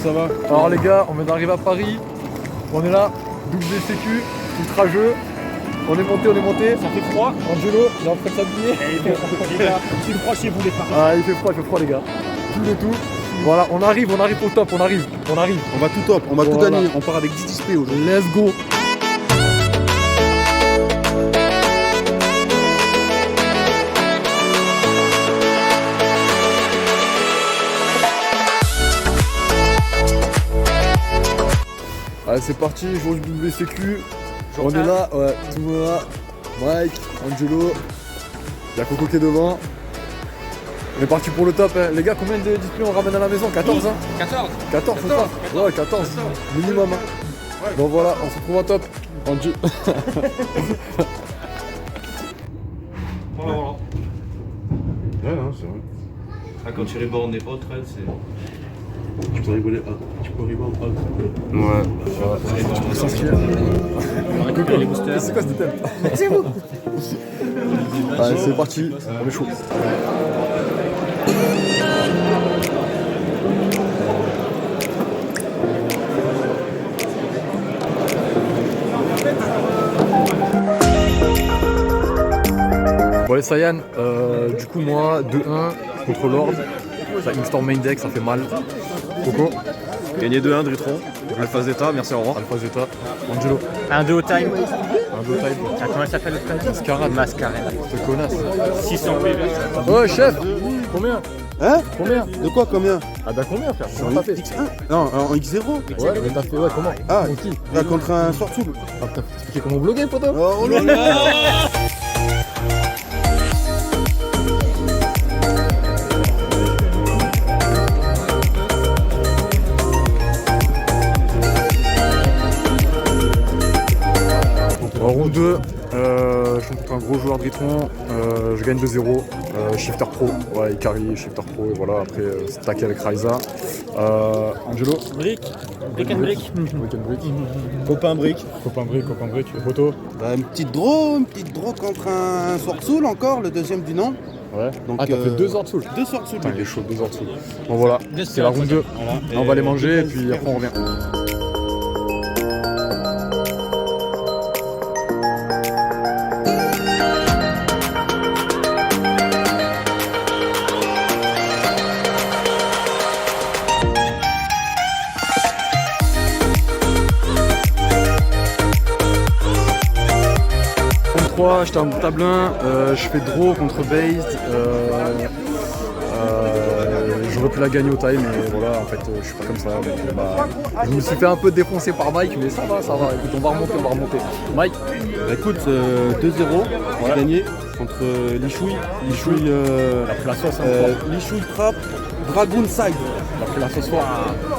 ça va? Alors les gars, on vient d'arriver à Paris. On est là, WCQ, ultra jeu. On est monté. Ça fait froid. Angelo, il est en train de s'habiller. Il fait froid chez vous les Parisiens. Ah, il fait froid les gars. Tout. Voilà, on arrive au top, on arrive. On va tout top, on va tout gagner. On part avec 10 displays aujourd'hui. Let's go. Allez, c'est parti, jour du WCQ. On est là, ouais, tout le monde est là. Mike, Angelo, il y a Coco qui est devant. On est parti pour le top, hein. Les gars, combien de displays on ramène à la maison? 14 hein? 14 c'est ça? Ouais, 14 minimum hein. Ouais. Bon voilà, on se retrouve au top. Angelo. Voilà. Ouais, non, c'est vrai. Ah, quand tu rebornes des autres, c'est. Tu peux rigoler, tu peux rigoler. Ouais. C'est quoi ce thème? C'est vous. Allez, c'est parti, on est chaud. Bon les Saiyan, du coup moi 2-1 contre Lord, ça Instorm main deck, ça fait mal. Coco, Gagné 2-1 Dritron, Alpha Zeta, merci, au revoir. Alpha Zeta, Angelo, Un 2 au time. un 2 time. Ah, comment ça s'appelle le time? Mascarade. Mascarade. Ce connasse. 600 PV. Ouais chef, combien? Hein? Combien? De quoi, combien? Ah bah combien frère? Comment t'as fait? X1? Non, en X0. Ouais mais t'as fait ouais comment? Ah, Contre qui? contre un Sortoul. Ah putain, faut expliquer comment bloguer poteau? Oh là là. En round 2, je suis contre un gros joueur de Ritron, je gagne 2-0, Shifter Pro, ouais, il carry Shifter Pro et voilà, après stack avec Ryza. Angelo, Brick and brick. Copain brick. copain brick, Boto. Bah, une petite draw contre un Sortoul encore, le deuxième du nom. Ouais. Donc, Ah t'as fait 2 heures de soul. 2 Sortoul. Putain il est chaud, 2 heures de soul. Bon voilà, c'est la round 2. Voilà. On va les manger et puis après on revient. J'étais en table 1, je fais draw contre based, j'aurais pu la gagner au time mais voilà en fait je suis pas comme ça donc, je me suis fait un peu défoncer par Mike mais ça va, écoute on va remonter. Mike, Bah écoute, 2-0, j'ai gagné contre Lichouille. il a pris la sauce Lichouille Trap, Dragoon Side. il a pris la sauce fort.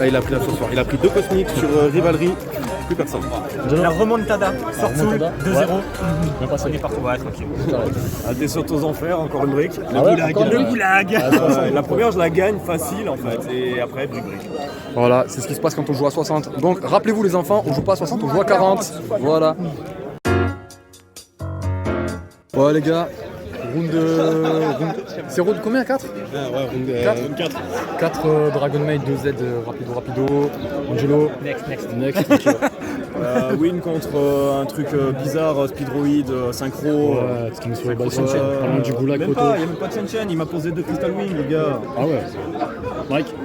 Ah, il a pris la sauce. Il a pris 2 cosmiques sur Rivalry, plus personne. La remontada. Sortout 2-0. Même pas ça. On est partout, ouais, tranquille. Ah, t'es saute aux enfers, encore une brique. Ah ouais, encore une Le brique. goulag. La première, je la gagne facile en fait, et après, brique. Voilà, c'est ce qui se passe quand on joue à 60. Donc rappelez-vous les enfants, on joue pas à 60, on joue à 40. Voilà. Ouais les gars, c'est round combien? 4? Ouais, 4. 4 Dragon Maid, 2Z rapido. Angelo. Next. Okay. Win contre un truc bizarre, Speedroid, synchro. Ouais, ce qui me fait les Chen. Parlons du goulag Même photo. pas, il n'y a même pas de Chen, il m'a posé 2 Crystal Wing, les gars. Ah ouais. Mike.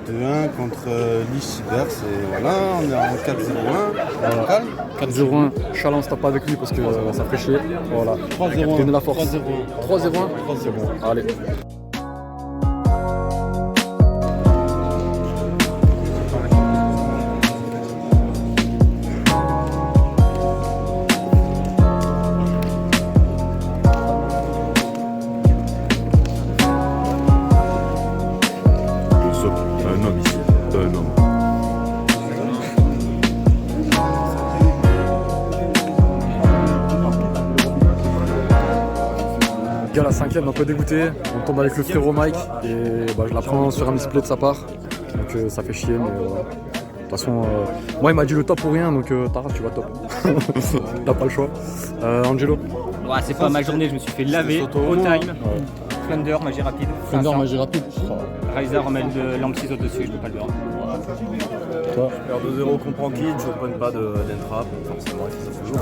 2-1 contre Lich Cyber, et voilà, on est en 4-0-1. Calme. 4-0-1. Challenge, tape pas avec lui parce que ça ferait chier. Voilà. 3-0-1. Donnez la force. 3-0-1. 3-0-1. C'est bon. Allez. Un homme ici, un homme. Gars, la 5ème, un peu dégoûté. On tombe avec le frérot Mike et je la prends sur un display de sa part. Donc ça fait chier, mais de toute façon, moi il m'a dit le top pour rien, donc Tara, tu vas top. T'as pas le choix. Angelo. Ouais, c'est pas ma journée, je me suis fait laver au time. Thunder, magie rapide. Thunder, 500. magie rapide. Ryza remet le lampe ciseau dessus, je peux pas le voir. Toi Peur de 0 comprend kid, j'open pas d'entrap, forcément il faut ça se joue.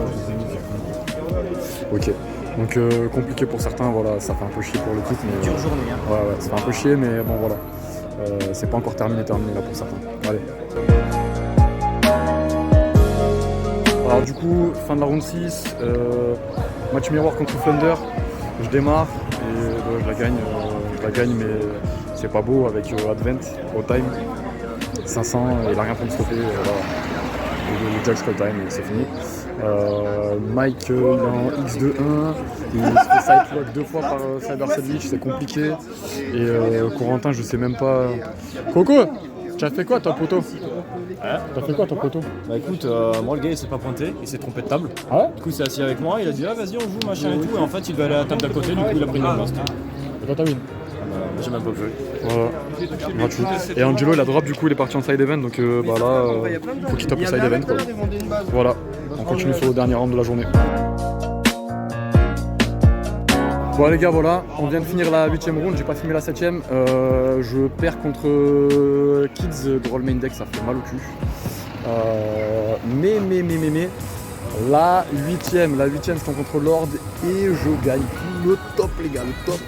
Ok. Donc compliqué pour certains, voilà, ça fait un peu chier pour le titre. Mais, Dure journée, hein. ouais, ça fait un peu chier, mais bon voilà. C'est pas encore terminé là pour certains. Allez. Alors du coup, fin de la round 6, match miroir contre Flunder. Je démarre et je la gagne, mais c'est pas beau avec Advent au time. 500, il a rien pour me stopper. Voilà. Le Jack Skull time, c'est fini. Mike il est en X2-1, il se fait sidelock 2 fois par Cyber Sandwich, c'est compliqué. Et Corentin, je sais même pas. Coco, tu as fait quoi toi, poteau? T'as fait quoi ton poteau? Bah écoute, moi le gars il s'est pas pointé, il s'est trompé de table. Ah ouais? Du coup il s'est assis avec moi, il a dit ah vas-y on joue machin et tout, et en fait il devait aller à la table d'à côté, du coup il a pris une must. Et toi t'as win? J'ai même pas vu. Voilà, gratuit. Et Angelo il a drop, du coup il est parti en side event, donc bah là faut qu'il tape le side event quoi. Voilà, on continue sur le dernier round de la journée. Bon les gars, voilà, on vient de finir la 8ème round, j'ai pas filmé la 7ème. Je perds contre Kids de Roll Main Deck, ça fait mal au cul. Mais la 8ème c'est contre Lord et je gagne le top les gars, le top.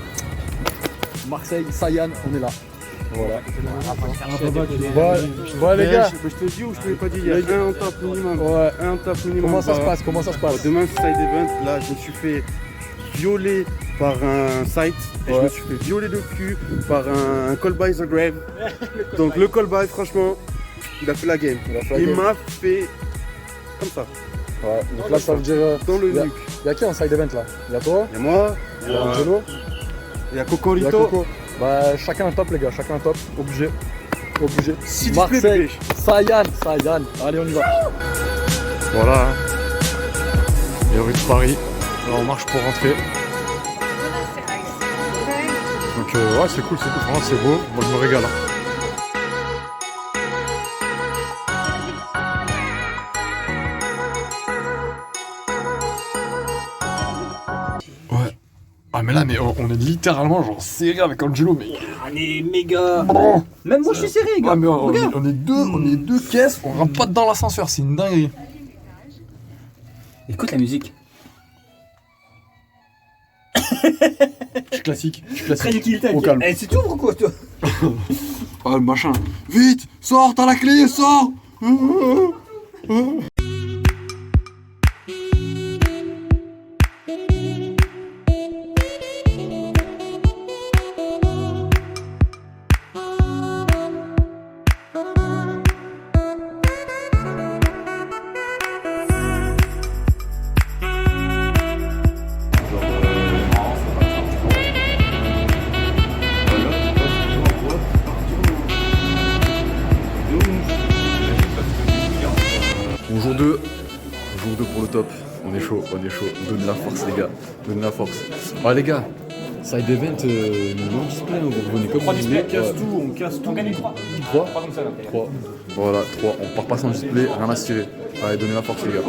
Marseille, Sayan, on est là. Voilà. Bon les gars, Je te dis ou je te l'ai pas dit, il y a un top minimum. ouais. Un top minimum. Comment ça se passe? Demain, side event, là, je me suis fait violer par un site et je me suis fait violer le cul par un call by the grave. Donc le call by, franchement, il a fait la game. Il m'a fait comme ça, Ouais, donc là ça veut dire. dans le nuque. Y'a qui en side event là? Y'a toi? Il y a moi, Y'a Angelo? il y a Y'a Cocorito. Coco? Bah chacun un top les gars, chacun un top, obligé. S'il te plaît, Marseille, bébé. Sayan, allez on y va. Voilà, les rues de Paris, là on marche pour rentrer. Donc ouais c'est cool, vraiment c'est beau, moi je me régale. Ouais. Ah mais là on est littéralement genre serré avec Angelo mais. On est méga. Bon. Même moi je suis serré, gars. Ah mais on est deux caisses, on rentre pas dans l'ascenseur, c'est une dinguerie. Écoute la musique. Je suis classique. Tranquille, Au calme. Eh, c'est tout ou quoi, toi? Ah le machin. Vite, sors, t'as la clé, sors. Jour 2 pour le top, on est chaud, donne la force les gars, donne la force. Ah les gars, side event, minimum display, hein, vous revenez comme vous voulez. On casse tout. On gagne 3. 3, 3 comme ça, là. 3, voilà, 3, on part pas sans display, rien à se tirer. Allez, donnez la force les gars.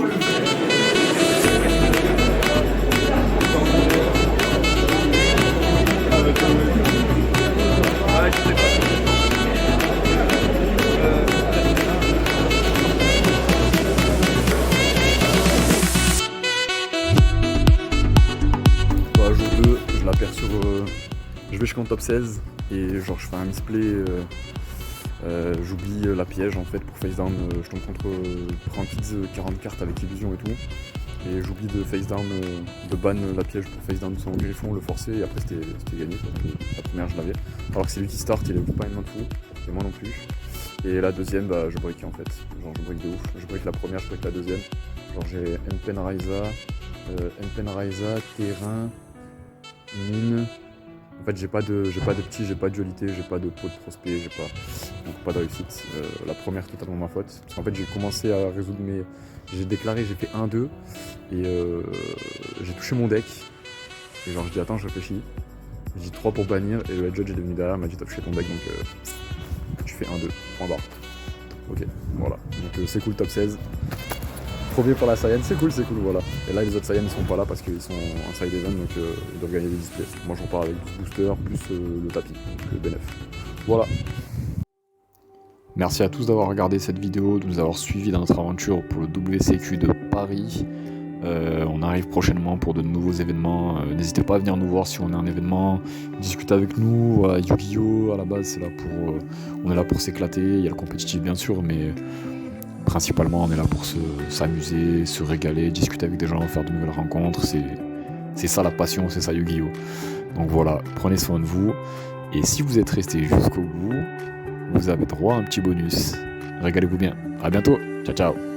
Jour 2, je la perds sur. Je vais jusqu'en top 16 et genre je fais un misplay. J'oublie la piège en fait pour face down. Je tombe contre Kids 40 cartes avec illusion et tout. Et j'oublie de face down, de ban la piège pour face down son griffon, le forcer et après c'était gagné. La première je l'avais. Alors que c'est lui qui start, il a pas une main de fou. Et moi non plus. Et la deuxième, bah, je break en fait. Genre je break de ouf. Je break la première, je break la deuxième. Genre j'ai N-Pen Ryza, terrain, mine. En fait j'ai pas de petit, j'ai pas de dualité, j'ai pas de pot de prospect, donc pas de réussite. La première totalement ma faute. Parce qu'en fait j'ai commencé à résoudre mes. J'ai déclaré, j'ai fait 1-2 et j'ai touché mon deck. Et genre je dis attends je réfléchis. J'ai dit 3 pour bannir et le head judge est devenu derrière, m'a dit t'as touché ton deck donc tu fais 1-2, point barre. Ok, voilà. Donc c'est cool top 16. Premier pour la Saiyan, c'est cool, voilà. Et là les autres Saiyans ils sont pas là parce qu'ils sont en side event donc ils doivent gagner des displays. Moi je repars avec 12 boosters plus le tapis, donc le BNF. Voilà. Merci à tous d'avoir regardé cette vidéo, de nous avoir suivis dans notre aventure pour le WCQ de Paris. On arrive prochainement pour de nouveaux événements. N'hésitez pas à venir nous voir si on a un événement, discuter avec nous. Voilà, Yu-Gi-Oh! À la base, on est là pour s'éclater. Il y a le compétitif bien sûr, mais principalement on est là pour s'amuser, se régaler, discuter avec des gens, faire de nouvelles rencontres. C'est ça la passion, c'est ça Yu-Gi-Oh! Donc voilà, prenez soin de vous. Et si vous êtes resté jusqu'au bout, vous avez droit à un petit bonus. Régalez-vous bien. À bientôt. Ciao ciao.